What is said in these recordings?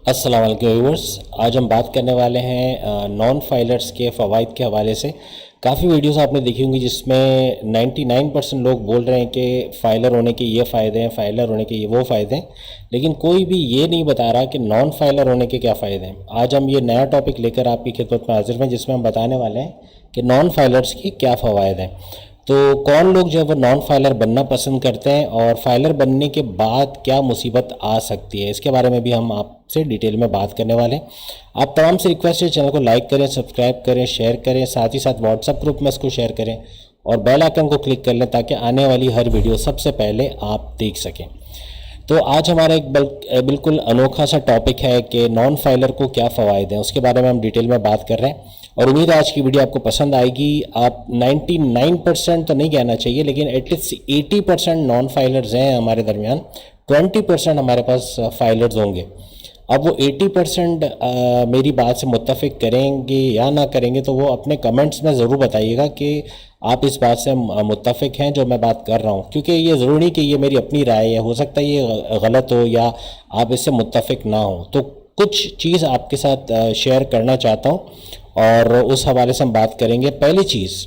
अस्सलाम वालेकुम व्यूअर्स। आज हम बात करने वाले हैं नॉन फाइलर्स के फ़वाइद के हवाले से। काफ़ी वीडियोस आपने देखी होंगी जिसमें 99% लोग बोल रहे हैं कि फ़ाइलर होने के ये फ़ायदे हैं, फ़ाइलर होने के ये वो फ़ायदे हैं, लेकिन कोई भी ये नहीं बता रहा कि नॉन फाइलर होने के क्या फ़ायदे हैं। आज हम ये नया टॉपिक लेकर आपकी खिदमत में हाजिर हैं जिसमें हम बताने वाले हैं कि नॉन फाइलर्स की क्या फ़वायद हैं। तो कौन लोग जो है वो नॉन फाइलर बनना पसंद करते हैं और फाइलर बनने के बाद क्या मुसीबत आ सकती है, इसके बारे में भी हम आपसे डिटेल में बात करने वाले हैं। आप तमाम से रिक्वेस्ट है चैनल को लाइक करें, सब्सक्राइब करें, शेयर करें, साथ ही साथ व्हाट्सएप ग्रुप में इसको शेयर करें और बेल आइकन को क्लिक कर लें ताकि आने वाली हर वीडियो सबसे पहले आप देख सकें। तो आज हमारा एक बिल्कुल अनोखा सा टॉपिक है कि नॉन फाइलर को क्या फ़वायद हैं, उसके बारे में हम डिटेल में बात कर रहे हैं और उम्मीद है आज की वीडियो आपको पसंद आएगी। आप 99% तो नहीं कहना चाहिए, लेकिन एटलीस्ट 80% नॉन फाइलर्स हैं हमारे दरमियान, 20% हमारे पास फाइलर्स होंगे। अब वो 80% मेरी बात से मुत्तफ़िक करेंगे या ना करेंगे तो वो अपने कमेंट्स में ज़रूर बताइएगा कि आप इस बात से मुत्तफ़िक हैं जो मैं बात कर रहा हूँ, क्योंकि ये ज़रूरी नहीं कि ये मेरी अपनी राय है, हो सकता है ये गलत हो या आप इससे मुत्तफ़िक ना हो। तो कुछ चीज़ आपके साथ शेयर करना चाहता हूँ और उस हवाले से हम बात करेंगे। पहली चीज़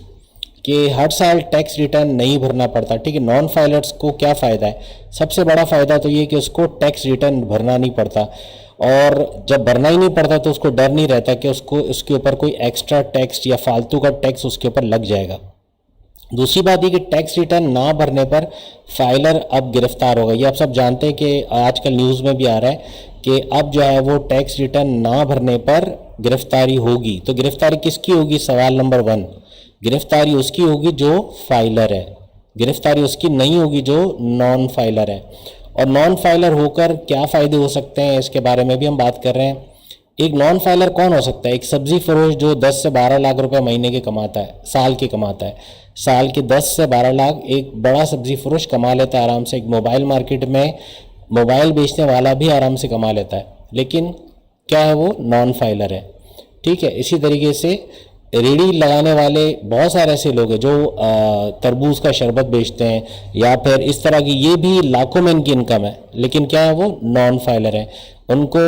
कि हर साल टैक्स रिटर्न नहीं भरना पड़ता। ठीक है, नॉन फाइलर्स को क्या फ़ायदा है? सबसे बड़ा फ़ायदा तो ये कि उसको टैक्स रिटर्न भरना नहीं पड़ता, और जब भरना ही नहीं पड़ता तो उसको डर नहीं रहता कि उसको उसके ऊपर कोई एक्स्ट्रा टैक्स या फालतू का टैक्स उसके ऊपर लग जाएगा। दूसरी बात ये कि टैक्स रिटर्न ना भरने पर फाइलर अब गिरफ्तार होगा। ये आप सब जानते हैं कि आजकल न्यूज़ में भी आ रहा है कि अब जो है वो टैक्स रिटर्न ना भरने पर गिरफ्तारी होगी। तो गिरफ्तारी किसकी होगी? सवाल नंबर 1, गिरफ्तारी उसकी होगी जो फाइलर है, गिरफ्तारी उसकी नहीं होगी जो नॉन फाइलर है। और नॉन फाइलर होकर क्या फ़ायदे हो सकते हैं इसके बारे में भी हम बात कर रहे हैं। एक नॉन फाइलर कौन हो सकता है? एक सब्ज़ी फरोश जो 10 से 12 लाख रुपए महीने के कमाता है, साल के कमाता है, साल के 10 से 12 लाख एक बड़ा सब्ज़ी फरोश कमा लेता है आराम से। एक मोबाइल मार्केट में मोबाइल बेचने वाला भी आराम से कमा लेता है, लेकिन क्या है? वो नॉन फाइलर है। ठीक है, इसी तरीके से रेडी लगाने वाले बहुत सारे ऐसे लोग हैं जो तरबूज का शरबत बेचते हैं या फिर इस तरह की, ये भी लाखों में इनकी इनकम है, लेकिन क्या है? वो नॉन फाइलर है। उनको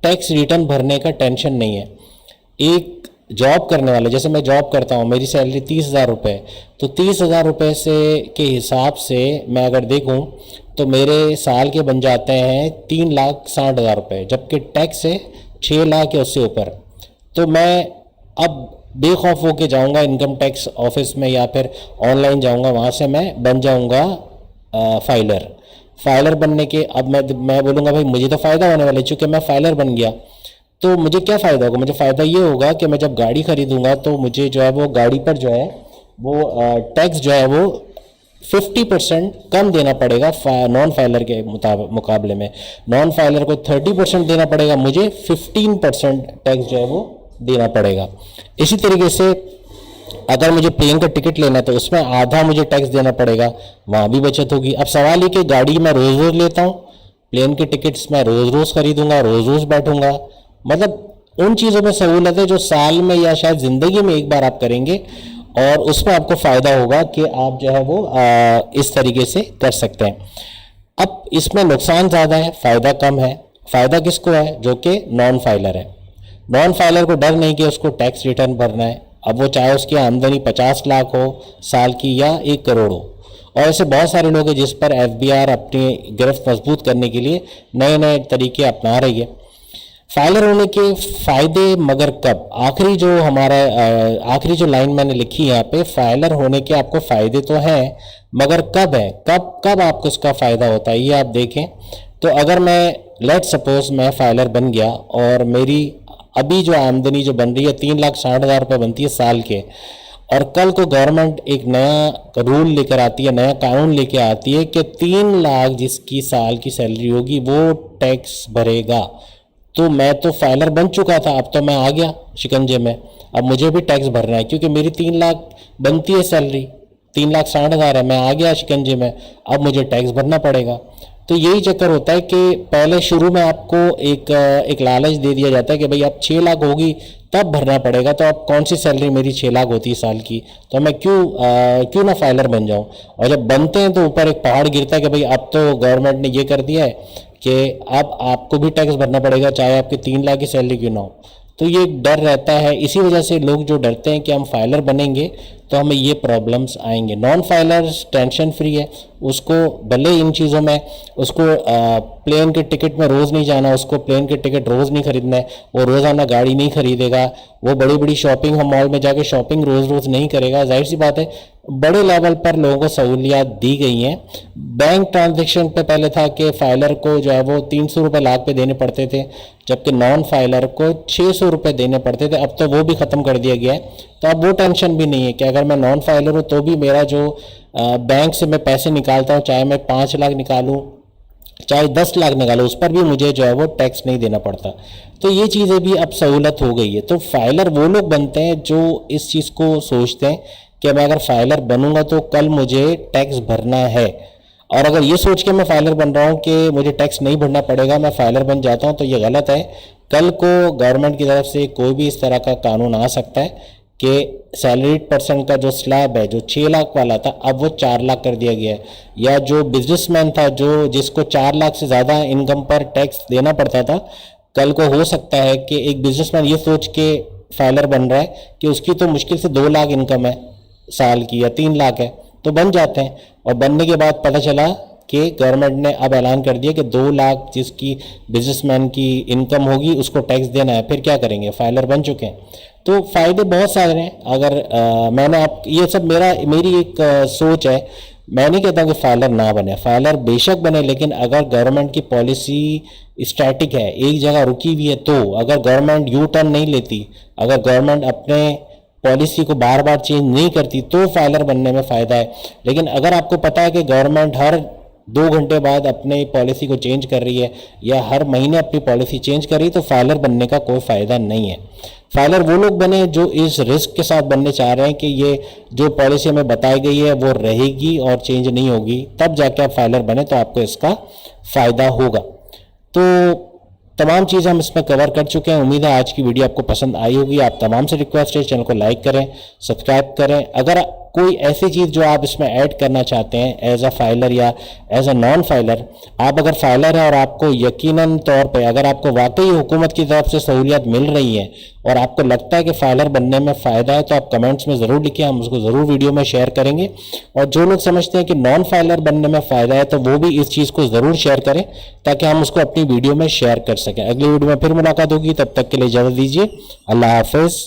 टैक्स रिटर्न भरने का टेंशन नहीं है। एक जॉब करने वाले, जैसे मैं जॉब करता हूँ, मेरी सैलरी 30,000 रुपये, तो 30,000 रुपये से के हिसाब से मैं अगर देखूँ तो मेरे साल के बन जाते हैं 3,60,000 रुपये, जबकि टैक्स है 6 लाख या उससे ऊपर। तो मैं अब बेखौफ होके जाऊंगा इनकम टैक्स ऑफिस में या फिर ऑनलाइन जाऊंगा, वहाँ से मैं बन जाऊंगा फाइलर। फाइलर बनने के अब मैं बोलूँगा भाई मुझे तो फ़ायदा होने वाला है, चूँकि मैं फाइलर बन गया तो मुझे क्या फ़ायदा होगा? मुझे फ़ायदा ये होगा कि मैं जब गाड़ी खरीदूंगा तो मुझे जो है वो गाड़ी पर जो है वो टैक्स जो है वो 50% कम देना पड़ेगा नॉन फाइलर के मुकाबले में। नॉन फाइलर को 30% देना पड़ेगा, मुझे 15% टैक्स जो है वो देना पड़ेगा। इसी तरीके से अगर मुझे प्लेन का टिकट लेना है तो उसमें आधा मुझे टैक्स देना पड़ेगा, वहाँ भी बचत होगी। अब सवाल ये कि गाड़ी मैं रोज़ रोज़ लेता हूँ, प्लेन के टिकट्स मैं रोज़ रोज़ खरीदूंगा, रोज़ रोज़ बैठूंगा, मतलब उन चीज़ों में सहूलत है जो साल में या शायद ज़िंदगी में एक बार आप करेंगे और उसमें आपको फ़ायदा होगा कि आप जो है वो इस तरीके से कर सकते हैं। अब इसमें नुकसान ज़्यादा है, फ़ायदा कम है। फ़ायदा किसको है? जो कि नॉन फाइलर है। नॉन फाइलर को डर नहीं कि उसको टैक्स रिटर्न भरना है, अब वो चाहे उसकी आमदनी 50 लाख हो साल की या 1 करोड़ हो। और ऐसे बहुत सारे लोग हैं जिस पर FBI अपनी गिरफ्त मजबूत करने के लिए नए नए तरीके अपना रही है। फाइलर होने के फ़ायदे मगर कब? आखिरी जो लाइन मैंने लिखी यहाँ पे, फाइलर होने के आपको फ़ायदे तो हैं मगर कब है, कब आपको इसका फ़ायदा होता है ये आप देखें। तो अगर मैं लेट सपोज मैं फाइलर बन गया और मेरी अभी जो आमदनी जो बन रही है 3,60,000 रुपये बनती है साल के, और कल को गवर्नमेंट एक नया रूल लेकर आती है, नया कानून लेकर आती है कि 3 लाख जिसकी साल की सैलरी होगी वो टैक्स भरेगा, तो मैं तो फाइलर बन चुका था, अब तो मैं आ गया शिकंजे में, अब मुझे भी टैक्स भरना है क्योंकि मेरी 3 लाख बनती है सैलरी, 3,60,000 है, मैं आ गया शिकंजे में, अब मुझे टैक्स भरना पड़ेगा। तो यही चक्कर होता है कि पहले शुरू में आपको एक लालच दे दिया जाता है कि भाई आप 6 लाख होगी तब भरना पड़ेगा। तो अब कौन सी सैलरी मेरी 6 लाख होती है साल की, तो मैं क्यों ना फाइलर बन जाऊं। और जब बनते हैं तो ऊपर एक पहाड़ गिरता है कि भाई अब तो गवर्नमेंट ने ये कर दिया है कि अब आपको भी टैक्स भरना पड़ेगा, चाहे आपकी 3 लाख की सैलरी क्यों ना हो। तो ये एक डर रहता है, इसी वजह से लोग जो डरते हैं कि हम फाइलर बनेंगे तो हमें ये प्रॉब्लम्स आएंगे। नॉन फाइलर्स टेंशन फ्री है, उसको भले इन चीज़ों में उसको प्लेन के टिकट में रोज़ नहीं जाना, उसको प्लेन के टिकट रोज़ नहीं खरीदना है, वो रोज़ाना गाड़ी नहीं खरीदेगा, वो बड़ी बड़ी शॉपिंग हम मॉल में जाके शॉपिंग रोज़ रोज़ नहीं करेगा। जाहिर सी बात है बड़े लेवल पर लोगों को सहूलियात दी गई हैं। बैंक ट्रांजेक्शन पे पहले था कि फाइलर को जो है वो 300 रुपये लाख पे देने पड़ते थे, जबकि नॉन फाइलर को 600 रुपये देने पड़ते थे। अब तो वो भी ख़त्म कर दिया गया है। तो अब वो टेंशन भी नहीं है कि अगर मैं नॉन फाइलर हूँ तो भी मेरा जो बैंक से मैं पैसे निकालता हूँ, चाहे मैं 5 लाख निकालूँ चाहे 10 लाख निकालो, उस पर भी मुझे जो है वो टैक्स नहीं देना पड़ता। तो ये चीज़ें भी अब सहूलत हो गई है। तो फाइलर वो लोग बनते हैं जो इस चीज़ को सोचते हैं कि मैं अगर फाइलर बनूंगा तो कल मुझे टैक्स भरना है। और अगर ये सोच के मैं फाइलर बन रहा हूँ कि मुझे टैक्स नहीं भरना पड़ेगा, मैं फाइलर बन जाता हूँ, तो ये गलत है। कल को गवर्नमेंट की तरफ से कोई भी इस तरह का कानून आ सकता है कि सैलरीड पर्सन का जो स्लैब है जो 6 लाख वाला था अब वो 4 लाख कर दिया गया है, या जो बिजनेसमैन था जो जिसको 4 लाख से ज़्यादा इनकम पर टैक्स देना पड़ता था, कल को हो सकता है कि एक बिजनेसमैन ये सोच के फाइलर बन रहा है कि उसकी तो मुश्किल से 2 लाख इनकम है साल की या 3 लाख है, तो बन जाते हैं। और बनने के बाद पता चला कि गवर्नमेंट ने अब ऐलान कर दिया कि 2 लाख जिसकी बिजनेसमैन की इनकम होगी उसको टैक्स देना है, फिर क्या करेंगे, फाइलर बन चुके हैं। तो फ़ायदे बहुत सारे हैं। अगर मैंने आप ये सब मेरी एक सोच है, मैं नहीं कहता कि फाइलर ना बने, फाइलर बेशक बने, लेकिन अगर गवर्नमेंट की पॉलिसी स्टैटिक है, एक जगह रुकी हुई है, तो अगर गवर्नमेंट यू टर्न नहीं लेती, अगर गवर्नमेंट अपने पॉलिसी को बार बार चेंज नहीं करती, तो फाइलर बनने में फ़ायदा है। लेकिन अगर आपको पता है कि गवर्नमेंट हर 2 घंटे बाद अपने पॉलिसी को चेंज कर रही है या हर महीने अपनी पॉलिसी चेंज कर रही है, तो फाइलर बनने का कोई फ़ायदा नहीं है। फाइलर वो लोग बने जो इस रिस्क के साथ बनने चाह रहे हैं कि ये जो पॉलिसी हमें बताई गई है वो रहेगी और चेंज नहीं होगी, तब जाके आप फाइलर बने तो आपको इसका फ़ायदा होगा। तो तमाम चीज़ हम इसमें कवर कर चुके हैं। उम्मीद है आज की वीडियो आपको पसंद आई होगी। आप तमाम से रिक्वेस्ट है चैनल को लाइक करें, सब्सक्राइब करें। अगर कोई ऐसी चीज़ जो आप इसमें ऐड करना चाहते हैं एज अ फाइलर या एज अ नॉन फाइलर, आप अगर फाइलर हैं और आपको यकीनन तौर पे अगर आपको वाकई हुकूमत की तरफ से सहूलियत मिल रही है और आपको लगता है कि फाइलर बनने में फ़ायदा है, तो आप कमेंट्स में ज़रूर लिखें, हम उसको ज़रूर वीडियो में शेयर करेंगे। और जो लोग समझते हैं कि नॉन फाइलर बनने में फ़ायदा है तो वो भी इस चीज़ को ज़रूर शेयर करें ताकि हम उसको अपनी वीडियो में शेयर कर सकें। अगली वीडियो में फिर मुलाकात होगी, तब तक के लिए इजाज़त दीजिए। अल्लाह हाफ़िज़।